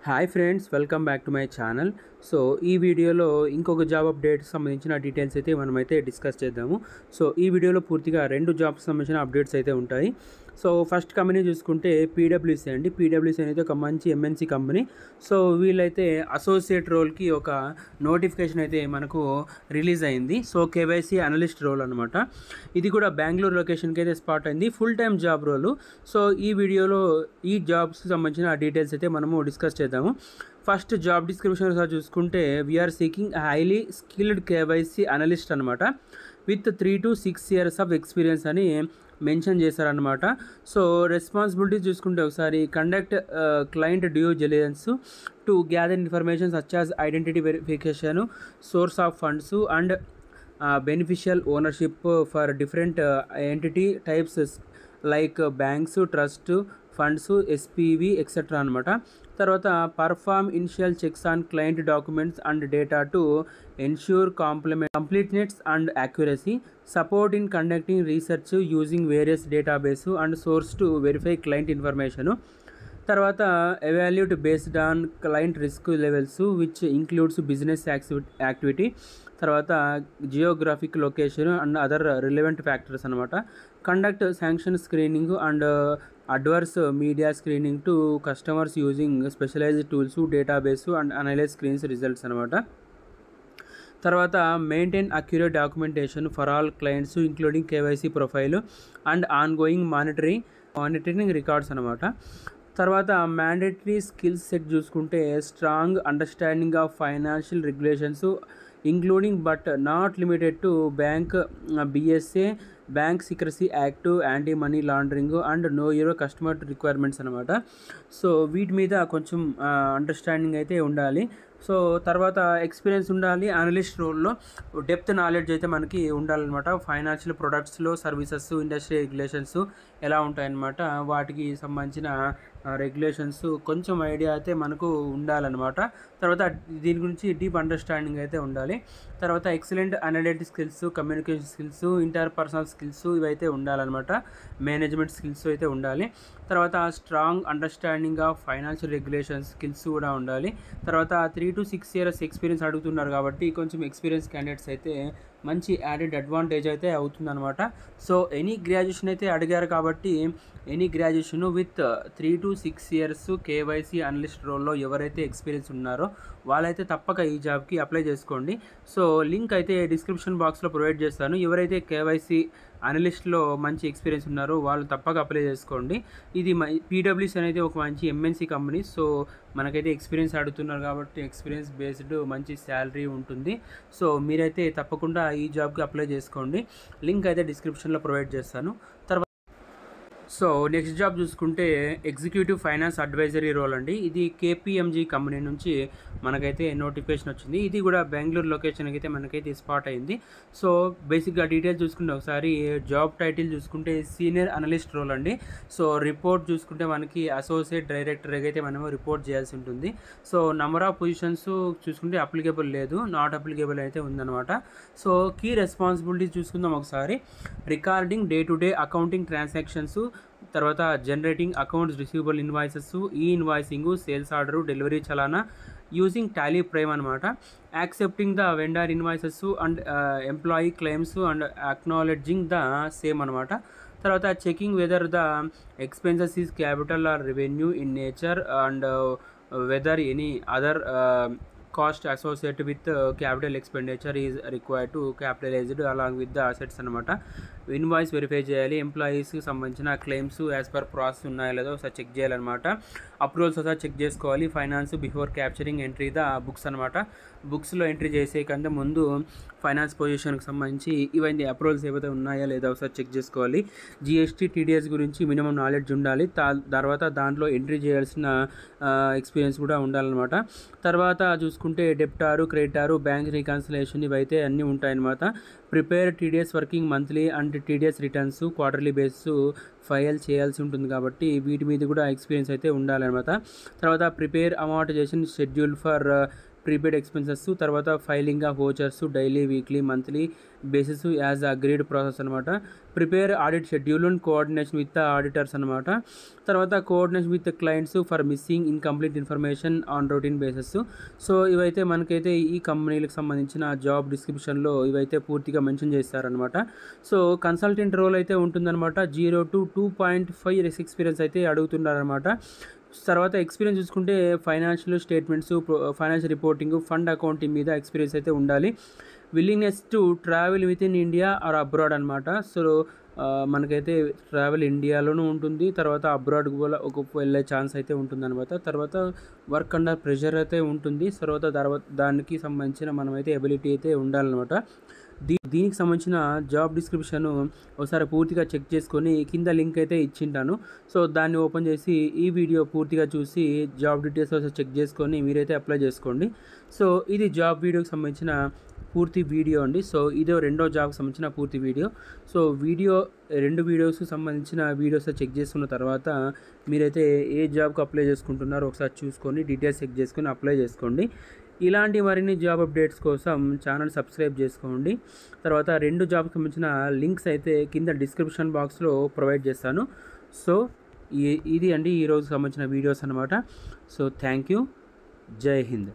Hi friends, welcome back to my channel. So ఈ వీడియోలో ఇంకొక జాబ్ అప్డేట్స్ సంబంధించిన డీటెయిల్స్ అయితే మనమైతే డిస్కస్ చేద్దాము. సో ఈ వీడియోలో పూర్తిగా 2 జాబ్స్ సంబంధించిన అప్డేట్స్ అయితే ఉంటాయి. సో ఫస్ట్ కంపెనీ చూసుకుంటే పీడబ్ల్యూసీ అండి. పీడబ్ల్యూసీ అనేది ఒక మంచి ఎంఎన్సీ కంపెనీ. సో వీళ్ళైతే అసోసియేట్ రోల్కి ఒక నోటిఫికేషన్ అయితే మనకు రిలీజ్ అయింది. సో కేవైసీ అనలిస్ట్ రోల్ అనమాట. ఇది కూడా బెంగళూరు లొకేషన్కి అయితే స్పాట్ అయింది. Full time job role. So ఈ వీడియోలో ఈ జాబ్స్కి సంబంధించిన డీటెయిల్స్ అయితే మనము డిస్కస్ చేద్దాము. ఫస్ట్ జాబ్ డిస్క్రిప్షన్ ఒకసారి చూసుకుంటే we are seeking highly skilled KYC analyst అనమాట with 3 to 6 years of experience అని మెన్షన్ చేశారనమాట. సో రెస్పాన్సిబిలిటీస్ చూసుకుంటే ఒకసారి conduct client due diligence to gather information such as identity verification, source of funds and beneficial ownership for different entity types like banks, trust funds, SPV etcetera అనమాట. తర్వాత perform initial checks on client documents and data to ensure completeness and accuracy, support in conducting research using various database and source to verify client information. తర్వాత evaluate based on client risk levels which includes business activity, తర్వాత geographic location and other relevant factors అనమాట. Conduct sanction screening and adverse media screening to customers using specialised tools, database and analyse screens results అనమాట. తర్వాత maintain accurate documentation for all clients including KYC profile and ongoing monitoring records అనమాట. తర్వాత mandatory skills set చూసుకుంటే strong understanding of financial regulations including but not limited to bank BSA, bank secrecy act, anti money laundering and know your customer requirements అనమాట. So వీటి మీద కొంచెం understanding అయితే ఉండాలి. So తర్వాత ఎక్స్పీరియన్స్ ఉండాలి. అనలిస్ట్ రోల్లో డెప్త్ నాలెడ్జ్ అయితే మనకి ఉండాలన్నమాట. ఫైనాన్షియల్ ప్రొడక్ట్స్లో సర్వీసెస్, ఇండస్ట్రీ రెగ్యులేషన్స్ ఎలా ఉంటాయన్నమాట, వాటికి సంబంధించిన రెగ్యులేషన్స్ కొంచెం ఐడియా అయితే మనకు ఉండాలన్నమాట. తర్వాత దీని గురించి డీప్ అండర్స్టాండింగ్ అయితే ఉండాలి. తర్వాత excellent analytic skills, communication skills, interpersonal skills ఇవైతే ఉండాలన్నమాట. మేనేజ్మెంట్ స్కిల్స్ అయితే ఉండాలి. తర్వాత strong understanding of financial regulations skills కూడా ఉండాలి. తర్వాత 3 to 6 years ఎక్స్పీరియన్స్ అడుగుతున్నారు కాబట్టి కొంచెం ఎక్స్పీరియన్స్ క్యాండిడేట్స్ అయితే మంచి యాడెడ్ అడ్వాంటేజ్ అయితే అవుతుందన్నమాట. సో ఎనీ గ్రాడ్యుయేషన్ అయితే అడిగారు కాబట్టి any graduation with 3 to 6 years KYC analyst రోల్లో ఎవరైతే ఎక్స్పీరియన్స్ ఉన్నారో వాళ్ళైతే తప్పక ఈ జాబ్కి అప్లై చేసుకోండి. సో లింక్ అయితే డిస్క్రిప్షన్ బాక్స్లో ప్రొవైడ్ చేస్తాను. ఎవరైతే కేవైసీ అనలిస్ట్లో మంచి ఎక్స్పీరియన్స్ ఉన్నారో వాళ్ళు తప్పక అప్లై చేసుకోండి. ఇది పీడబ్ల్యూసీ అనేది ఒక మంచి ఎంఎన్సీ కంపెనీ. సో మనకైతే ఎక్స్పీరియన్స్ అడుగుతున్నారు కాబట్టి ఎక్స్పీరియన్స్ బేస్డ్ మంచి శాలరీ ఉంటుంది. సో మీరైతే తప్పకుండా ఈ జాబ్కి అప్లై చేసుకోండి. లింక్ అయితే డిస్క్రిప్షన్లో ప్రొవైడ్ చేస్తాను. సో నెక్స్ట్ జాబ్ చూసుకుంటే ఎగ్జిక్యూటివ్ ఫైనాన్స్ అడ్వైజరీ రోల్ అండి. ఇది కేపీఎంజీ కంపెనీ నుంచి మనకైతే నోటిఫికేషన్ వచ్చింది. ఇది కూడా బెంగళూరు లొకేషన్కి అయితే మనకైతే స్పాట్ అయింది. సో బేసిక్గా డీటెయిల్స్ చూసుకుంటే ఒకసారి జాబ్ టైటిల్ చూసుకుంటే సీనియర్ అనలిస్ట్ రోల్ అండి. సో రిపోర్ట్ చూసుకుంటే మనకి అసోసియేట్ డైరెక్టర్గా అయితే మనము రిపోర్ట్ చేయాల్సి ఉంటుంది. సో నెంబర్ ఆఫ్ పొజిషన్స్ చూసుకుంటే అప్లికేబుల్ లేదు, నాట్ అప్లికేబుల్ అయితే ఉందన్నమాట. సో కీ రెస్పాన్సిబిలిటీస్ చూసుకుందాం ఒకసారి. Recording day to day accounting transactions, తర్వాత జనరేటింగ్ అకౌంట్స్ రిసీవబుల్ ఇన్వాయిసెస్, ఈ invoicing, sales order, delivery challan using Tally Prime అనమాట. Accepting the vendor invoices and employee claims and acknowledging the same అనమాట. తర్వాత checking whether the expenses is capital or revenue in nature and whether any other cost associated with capital expenditure is required to capitalized along with the assets అనమాట. Invoice verify చేయాలి. ఎంప్లాయీస్కి సంబంధించిన claims as per process ఉన్నాయో లేదో ఒకసారి check చేయాలన్నమాట. Approvals ఒకసారి check చేసుకోవాలి. Finance before capturing entry the books అనమాట. బుక్స్లో ఎంట్రీ చేసే కంటే ముందు ఫైనాన్స్ పొజిషన్కి సంబంధించి ఇవన్నీ అప్రూవల్స్ ఏవైతే ఉన్నాయో లేదా ఒకసారి చెక్ చేసుకోవాలి. జిఎస్టీ, టీడీఎస్ గురించి మినిమం నాలెడ్జ్ ఉండాలి. తర్వాత దాంట్లో ఎంట్రీ చేయాల్సిన ఎక్స్పీరియన్స్ కూడా ఉండాలన్నమాట. తర్వాత చూసుకుంటే డెబ్టారు, క్రెడిటారు, బ్యాంక్ రీకన్సిలేషన్ ఇవైతే అన్నీ ఉంటాయన్నమాట. Prepare TDS working monthly and TDS returns quarterly base file చేయాల్సి ఉంటుంది కాబట్టి వీటి మీద కూడా ఎక్స్పీరియన్స్ అయితే ఉండాలన్నమాట. తర్వాత prepare amortisation schedule for prepaid expenses, తర్వాత filing of vouchers daily, weekly, monthly basis as agreed process అనమాట. Prepare audit schedule and coordination with the auditors అనమాట. తర్వాత coordination with clients for missing incomplete information on routine basis. So ఇవైతే మనకైతే ఈ కంపెనీలకు సంబంధించిన job డిస్క్రిప్షన్లో ఇవైతే పూర్తిగా మెన్షన్ చేస్తారనమాట. సో కన్సల్టెంట్ రోల్ అయితే ఉంటుందన్నమాట. 0 to 2.5 years ఎక్స్పీరియన్స్ అయితే అడుగుతున్నారనమాట. తర్వాత ఎక్స్పీరియన్స్ చూసుకుంటే financial statements, financial reporting, fund accounting మీద ఎక్స్పీరియన్స్ అయితే ఉండాలి. Willingness to travel with in India or abroad అనమాట. సో మనకైతే ట్రావెల్ ఇండియాలోనూ ఉంటుంది, తర్వాత అబ్రాడ్ కూడా ఒక వెళ్ళే ఛాన్స్ అయితే ఉంటుందన్నమాట. తర్వాత వర్క్ అండర్ ప్రెషర్ అయితే ఉంటుంది. తర్వాత దానికి సంబంధించిన మనమైతే ఎబిలిటీ అయితే ఉండాలన్నమాట. దీనికి సంబంధించిన జాబ్ డిస్క్రిప్షన్ ఒకసారి పూర్తిగా చెక్ చేసుకొని కింద లింక్ అయితే ఇచ్చింటాను. సో దాన్ని ఓపెన్ చేసి ఈ వీడియో పూర్తిగా చూసి జాబ్ డీటెయిల్స్ ఒకసారి చెక్ చేసుకొని మీరైతే అప్లై చేసుకోండి. సో ఇది జాబ్ వీడియోకి సంబంధించిన పూర్తి వీడియో అండి. సో ఇదే రెండో జాబ్కి సంబంధించిన పూర్తి వీడియో. సో రెండు వీడియోస్కి సంబంధించిన వీడియోస్ చెక్ చేసుకున్న తర్వాత మీరైతే ఏ జాబ్కి అప్లై చేసుకుంటున్నారో ఒకసారి చూసుకొని డీటెయిల్స్ చెక్ చేసుకొని అప్లై చేసుకోండి. ఇలాంటి మరిన్ని జాబ్ అప్డేట్స్ కోసం ఛానల్ సబ్స్క్రైబ్ చేసుకోండి. తర్వాత రెండు జాబ్కి సంబంధించిన లింక్స్ అయితే కింద డిస్క్రిప్షన్ బాక్స్లో ప్రొవైడ్ చేస్తాను. సో ఇది అండి ఈరోజు సంబంధించిన వీడియోస్ అనమాట. So thank you. జై హింద్.